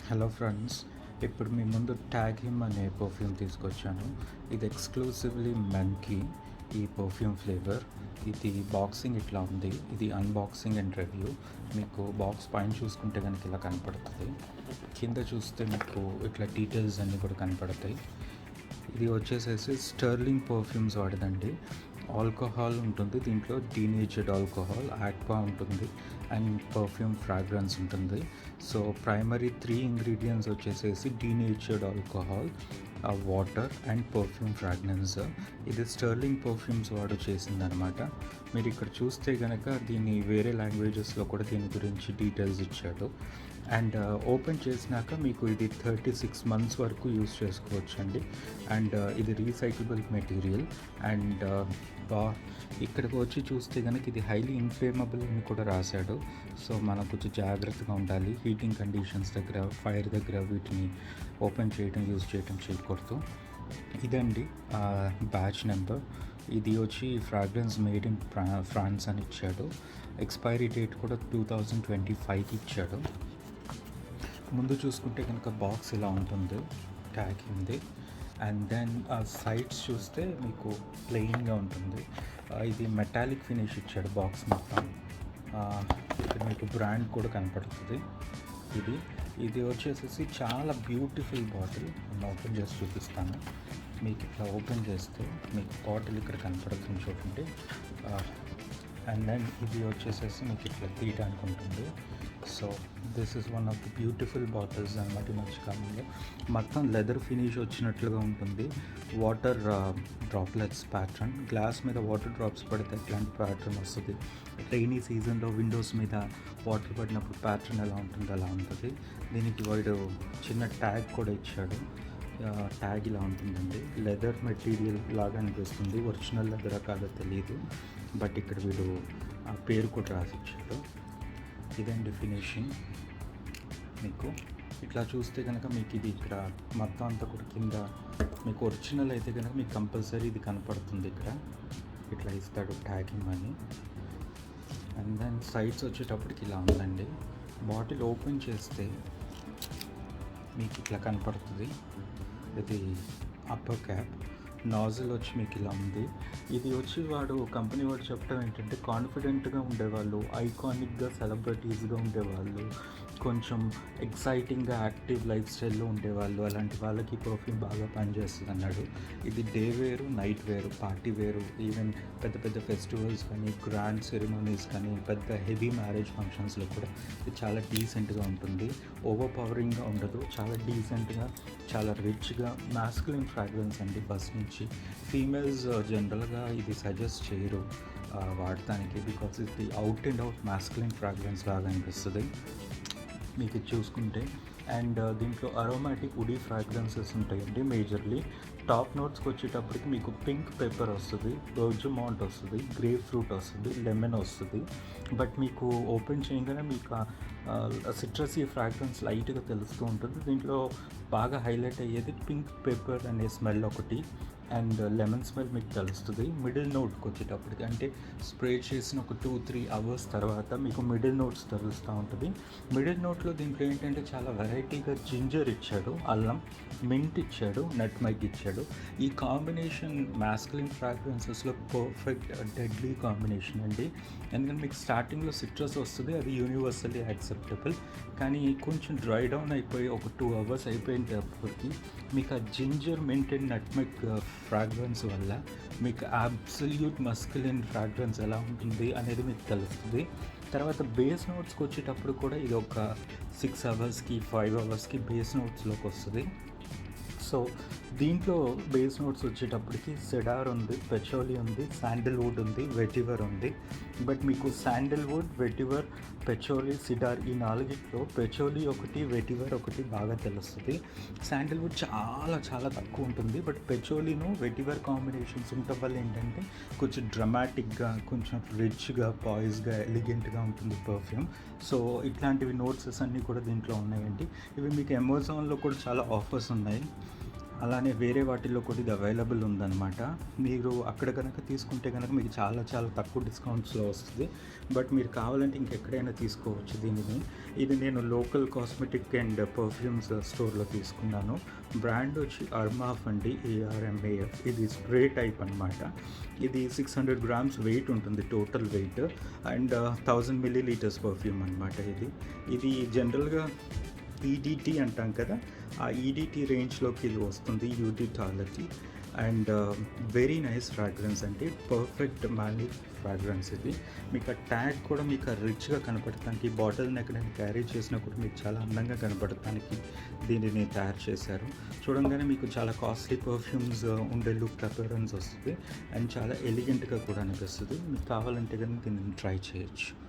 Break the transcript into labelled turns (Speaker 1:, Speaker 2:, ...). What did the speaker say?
Speaker 1: Hello friends, ఇప్పుడు మీ ముందు tag him అనే పర్ఫ్యూమ్ తీసుకొచ్చాను. ఇది ఎక్స్క్లూసివ్లీ మెన్కి ఈ పర్ఫ్యూమ్ ఫ్లేవర్. ఇది బాక్సింగ్ ఇట్లా ఉంది. ఇది అన్బాక్సింగ్ అండ్ రివ్యూ. మీకు బాక్స్ పైన చూసుకుంటే కనుక ఇలా కనపడుతుంది. కింద చూస్తే మీకు ఇట్లా డీటెయిల్స్ అన్నీ కూడా కనపడతాయి. ఇది వచ్చేసేసి స్టర్లింగ్ పర్ఫ్యూమ్స్ వాడదండి. ఆల్కహాల్ ఉంటుంది దీంట్లో, డీనేచర్డ్ ఆల్కహాల్, ఆక్వా ఉంటుంది అండ్ పర్ఫ్యూమ్ ఫ్రాగ్రెన్స్ ఉంటుంది. సో ప్రైమరీ 3 ఇంగ్రీడియంట్స్ వచ్చేసేసి denatured alcohol, water and perfume fragrance. ఇది స్టర్లింగ్ పర్ఫ్యూమ్స్ వాడు చేసిందనమాట. మీరు ఇక్కడ చూస్తే కనుక దీన్ని వేరే లాంగ్వేజెస్లో కూడా దీని గురించి డీటెయిల్స్ ఇచ్చాడు. అండ్ ఓపెన్ చేసినాక మీకు ఇది 36 మంత్స్ వరకు యూస్ చేసుకోవచ్చు అండి. అండ్ ఇది రీసైక్లబుల్ మెటీరియల్. అండ్ ఇక్కడికి వచ్చి చూస్తే కనుక ఇది హైలీ ఇన్ఫ్లేమబుల్ అని కూడా రాశాడు. సో మనం కొంచెం జాగ్రత్తగా ఉండాలి. హీటింగ్ కండిషన్స్ దగ్గర, ఫైర్ దగ్గర వీటిని ఓపెన్ చేయడం, యూజ్ చేయడం చేయకూడదు. ఇదండి బ్యాచ్ నెంబర్. ఇది వచ్చి ఫ్రాగ్రెన్స్ మేడ్ ఇన్ ఫ్రాన్స్ అని ఇచ్చాడు. ఎక్స్పైరీ డేట్ కూడా 2025కి ఇచ్చాడు. ముందు చూసుకుంటే కనుక బాక్స్ ఇలా ఉంటుంది, ట్యాగ్ ఉంది. అండ్ దెన్ సైడ్స్ చూస్తే మీకు ప్లెయిన్గా ఉంటుంది. ఇది మెటాలిక్ ఫినిష్ ఇచ్చాడు బాక్స్ మొత్తం. ఇక్కడ మీకు బ్రాండ్ కూడా కనపడుతుంది. ఇది వచ్చేసేసి చాలా బ్యూటిఫుల్ బాటిల్. నేను ఓపెన్ చేసి చూపిస్తాను మీకు. ఇట్లా ఓపెన్ చేస్తే మీకు బాటిల్ ఇక్కడ కనపడుతుంది చూడండి. అండ్ దెన్ ఇది వచ్చేసేసి మీకు ఇట్లా తీయడానికి ఉంటుంది. So this is one of the beautiful bottles అనమాట. ఈ మధ్యకాలంలో మొత్తం లెదర్ ఫినిష్ వచ్చినట్లుగా ఉంటుంది. వాటర్ డ్రాప్లెట్స్ ప్యాటర్న్, గ్లాస్ మీద వాటర్ డ్రాప్స్ పడితే ఇట్లాంటి ప్యాటర్న్ వస్తుంది. రైనీ సీజన్లో విండోస్ మీద వాటర్ పడినప్పుడు ప్యాటర్న్ ఎలా ఉంటుంది అలా ఉంటుంది. దీనికి వాడు చిన్న ట్యాగ్ కూడా ఇచ్చాడు. ట్యాగ్ ఇలా ఉంటుందండి. లెదర్ మెటీరియల్ లాగా అనిపిస్తుంది. ఒరిజినల్ లెదర్ కాదో తెలియదు, బట్ ఇక్కడ వీడు ఆ పేరు కూడా రాసిచ్చాడు. ఇదండి ఫినిషింగ్. మీకు ఇట్లా చూస్తే కనుక మీకు ఇది ఇక్కడ మొత్తం అంతా కూడా కింద మీకు ఒరిజినల్ అయితే కనుక మీకు కంపల్సరీ ఇది కనపడుతుంది. ఇక్కడ ఇట్లా ఇస్తాడు ట్యాగింగ్ అని. అండ్ దెన్ సైడ్స్ వచ్చేటప్పటికి ఇలా ఉందండి. బాటిల్ ఓపెన్ చేస్తే మీకు ఇట్లా కనపడుతుంది. ఇది అప్పర్ క్యాప్. నాజిల్ వచ్చి మీకు ఇలా ఉంది. ఇది వచ్చి కంపెనీ వాడు చెప్పడం ఏంటంటే, కాన్ఫిడెంట్గా ఉండేవాళ్ళు, ఐకానిక్గా సెలబ్రిటీస్గా ఉండేవాళ్ళు, కొంచెం ఎక్సైటింగ్గా యాక్టివ్ లైఫ్ స్టైల్లో ఉండేవాళ్ళు, అలాంటి వాళ్ళకి పర్ఫ్యూమ్ బాగా పనిచేస్తుంది అన్నాడు. ఇది డే వేరు, నైట్ వేరు, పార్టీ వేరు, ఈవెన్ పెద్ద పెద్ద ఫెస్టివల్స్ కానీ, గ్రాండ్ సెరమోనీస్ కానీ, పెద్ద హెవీ మ్యారేజ్ ఫంక్షన్స్లో కూడా ఇది చాలా డీసెంట్గా ఉంటుంది. ఓవర్ పవరింగ్గా ఉండదు, చాలా డీసెంట్గా, చాలా రిచ్గా, మాస్కులిన్ ఫ్రాగ్రెన్స్ అండి. బస్ నుంచి ఫీమేల్స్ జనరల్గా ఇది సజెస్ట్ చేయరు వాడటానికి, బికాస్ ఇది out and out masculine fragrance లాగా అనిపిస్తుంది మీకు ఇది చూసుకుంటే. అండ్ దీంట్లో అరోమాటిక్ వుడీ ఫ్రాగ్రెన్సెస్ ఉంటాయండి మేజర్లీ. టాప్ నోట్స్కి వచ్చేటప్పటికి మీకు పింక్ పెప్పర్ వస్తుంది, బర్జమాంట్ వస్తుంది, గ్రేప్ ఫ్రూట్ వస్తుంది, లెమన్ వస్తుంది. బట్ మీకు ఓపెన్ చేయగానే మీకు సిట్రసీ ఫ్రాగ్రెన్స్ లైట్గా తెలుస్తూ ఉంటుంది. దీంట్లో బాగా హైలైట్ అయ్యేది పింక్ పెప్పర్ అనే స్మెల్ ఒకటి, అండ్ లెమన్ స్మెల్ మీకు తెలుస్తుంది. మిడిల్ నోట్కి వచ్చేటప్పటికి అంటే స్ప్రే చేసిన ఒక 2-3 అవర్స్ తర్వాత మీకు మిడిల్ నోట్స్ తెలుస్తూ ఉంటుంది. మిడిల్ నోట్లో దీంట్లో ఏంటంటే చాలా వెరైటీగా జింజర్ ఇచ్చాడు, అల్లం, మింట్ ఇచ్చాడు, నట్మైగ్ ఇచ్చాడు. ఈ కాంబినేషన్ మాస్కులిన్ ఫ్రాగ్రెన్సెస్లో పర్ఫెక్ట్ డెడ్లీ కాంబినేషన్ అండి. ఎందుకంటే మీకు స్టార్టింగ్లో సిట్రస్ వస్తుంది, అది యూనివర్సల్లీ యాక్సెప్టబుల్. కానీ కొంచెం డ్రై డౌన్ అయిపోయి ఒక 2 అవర్స్ అయిపోయినప్పటికీ మీకు ఆ జింజర్, మింట్ అండ్ నట్మైగ్ ఫ్రాగ్రెన్స్ వల్ల మీకు అబ్సల్యూట్ మస్కులిన్ ఫ్రాగ్రెన్స్ ఎలా ఉంటుంది అనేది మీకు తెలుస్తుంది. తర్వాత బేస్ నోట్స్కి వచ్చేటప్పుడు కూడా ఇది ఒక 6 అవర్స్కి 5 అవర్స్కి బేస్ నోట్స్లోకి వస్తుంది. సో దీంట్లో బేస్ నోట్స్ వచ్చేటప్పటికి సెడార్ ఉంది, పెచోలి ఉంది, శాండిల్వుడ్ ఉంది, వెటివర్ ఉంది. బట్ మీకు శాండిల్వుడ్, వెటివర్, పెచోలి, సిడార్ ఈ 4ట్లో పెచోలి ఒకటి, వెటివర్ ఒకటి బాగా తెలుస్తుంది. శాండిల్వుడ్ చాలా చాలా తక్కువ ఉంటుంది. బట్ పెచోలిను వెటివర్ కాంబినేషన్స్ ఉండటం వల్ల ఏంటంటే కొంచెం డ్రమాటిక్గా, కొంచెం రిచ్గా, పాయిస్గా, ఎలిగెంట్గా ఉంటుంది పర్ఫ్యూమ్. సో ఇట్లాంటివి నోట్సెస్ అన్నీ కూడా దీంట్లో ఉన్నాయండి. ఇవి మీకు అమెజాన్లో కూడా చాలా ఆఫర్స్ ఉన్నాయి. అలానే వేరే వాటిల్లో కూడా ఇది అవైలబుల్ ఉందన్నమాట. మీరు అక్కడ కనుక తీసుకుంటే కనుక మీకు చాలా చాలా తక్కువ డిస్కౌంట్స్‌లో వస్తది. బట్ మీరు కావాలంటే ఇంకెక్కడైనా తీసుకోవచ్చు దీనిని. ఇది నేను లోకల్ కాస్మెటిక్ అండ్ పర్ఫ్యూమ్స్ స్టోర్‌లో తీసుకున్నాను. బ్రాండ్ వచ్చి అర్మాఫ్ అండి. ARMAF. ఇది స్ప్రే టైప్ అనమాట. ఇది 600 గ్రామ్స్ వెయిట్ ఉంటుంది total weight. And 1000 millilitres perfume అనమాట ఇది. ఇది జనరల్‌గా ఈడీటీ అంటాం కదా, ఆ ఈడీటీ రేంజ్లోకి ఇది వస్తుంది. యూటీ టాలటీ. అండ్ వెరీ నైస్ ఫ్రాగ్రెన్స్ అండి. పర్ఫెక్ట్ మ్యానిక్ ఫ్రాగ్రెన్స్ ఇది. మీకు ఆ ట్యాగ్ కూడా మీకు రిచ్గా కనపడటానికి, బాటిల్ని ఎక్కడైనా క్యారీ చేసినా కూడా మీకు చాలా అందంగా కనపడటానికి దీనిని తయారు చేశారు. చూడంగానే మీకు చాలా కాస్ట్లీ పర్ఫ్యూమ్స్ ఉండే లుక్ అపియరెన్స్ వస్తుంది. అండ్ చాలా ఎలిగెంట్గా కూడా అనిపిస్తుంది. మీకు కావాలంటే కనుక దీన్ని ట్రై చేయొచ్చు.